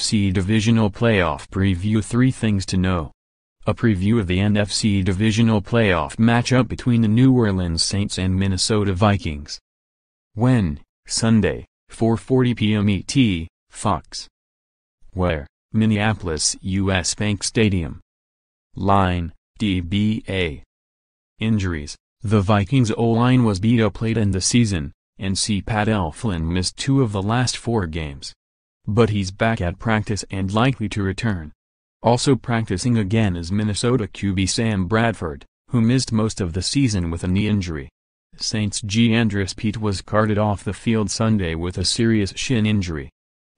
NFC Divisional Playoff Preview. 3 Things to Know. A preview of the NFC Divisional Playoff matchup between the New Orleans Saints and Minnesota Vikings. When? Sunday, 4:40 p.m. ET, Fox. Where? Minneapolis US Bank Stadium. Line, DBA. Injuries. The Vikings' O-line was beat up late in the season, and Pat Elflein missed 2 of the last 4 games. But he's back at practice and likely to return. Also practicing again is Minnesota QB Sam Bradford, who missed most of the season with a knee injury. Saints Andres Pete was carted off the field Sunday with a serious shin injury.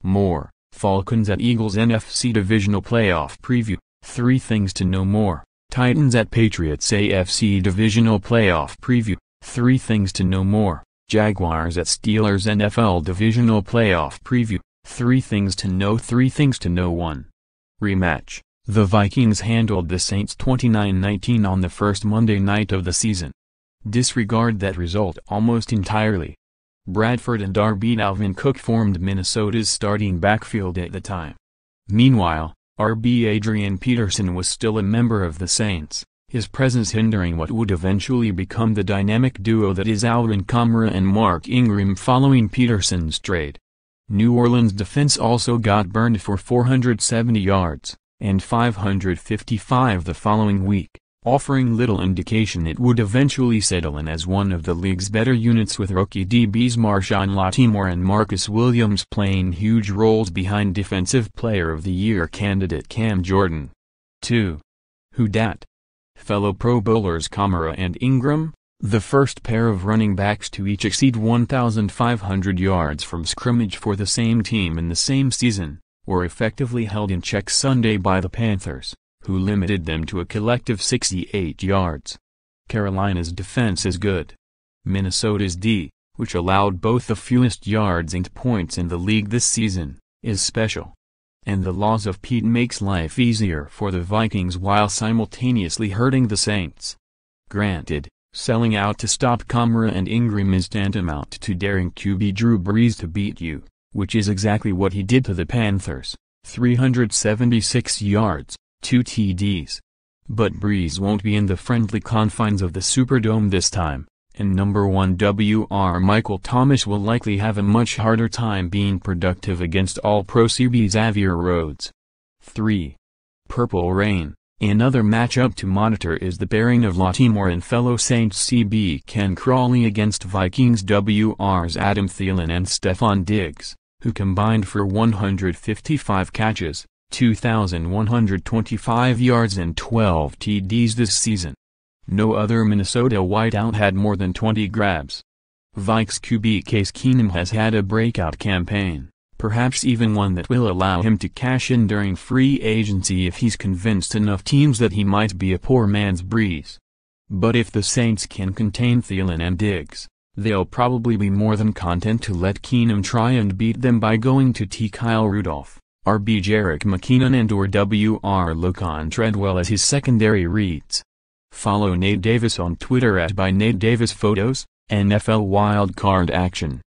More. Falcons at Eagles NFC Divisional Playoff Preview. 3 Things to Know. More. Titans at Patriots AFC Divisional Playoff Preview. 3 Things to Know. More. Jaguars at Steelers NFL Divisional Playoff Preview. 3 Things to Know. 3 Things to Know. 1. Rematch. The Vikings handled the Saints 29-19 on the first Monday night of the season. Disregard that result almost entirely. Bradford and Dalvin Cook formed Minnesota's starting backfield at the time. Meanwhile, Adrian Peterson was still a member of the Saints, his presence hindering what would eventually become the dynamic duo that is Alvin Kamara and Mark Ingram following Peterson's trade. New Orleans' defense also got burned for 470 yards, and 555 the following week, offering little indication it would eventually settle in as one of the league's better units, with rookie DBs Marshawn Lattimore and Marcus Williams playing huge roles behind Defensive Player of the Year candidate Cam Jordan. 2. Who dat? Fellow Pro Bowlers Kamara and Ingram, the first pair of running backs to each exceed 1,500 yards from scrimmage for the same team in the same season, were effectively held in check Sunday by the Panthers, who limited them to a collective 68 yards. Carolina's defense is good. Minnesota's D, which allowed both the fewest yards and points in the league this season, is special. And the loss of Pete makes life easier for the Vikings while simultaneously hurting the Saints. Granted, selling out to stop Kamara and Ingram is tantamount to daring QB Drew Brees to beat you, which is exactly what he did to the Panthers, 376 yards, 2 TDs. But Brees won't be in the friendly confines of the Superdome this time, and number 1 WR Michael Thomas will likely have a much harder time being productive against All-Pro CB Xavier Rhodes. 3. Purple Rain. Another matchup to monitor is the pairing of Lattimore and fellow Saints CB Ken Crawley against Vikings WR's Adam Thielen and Stephon Diggs, who combined for 155 catches, 2,125 yards and 12 TDs this season. No other Minnesota wideout had more than 20 grabs. Vikes QB Case Keenum has had a breakout campaign, perhaps even one that will allow him to cash in during free agency if he's convinced enough teams that he might be a poor man's Brees. But if the Saints can contain Thielen and Diggs, they'll probably be more than content to let Keenum try and beat them by going to T. Kyle Rudolph, RB Jerick McKinnon and or WR Laquan Treadwell as his secondary reads. Follow Nate Davis on Twitter @ByNateDavisPhotos, NFL Wildcard Action.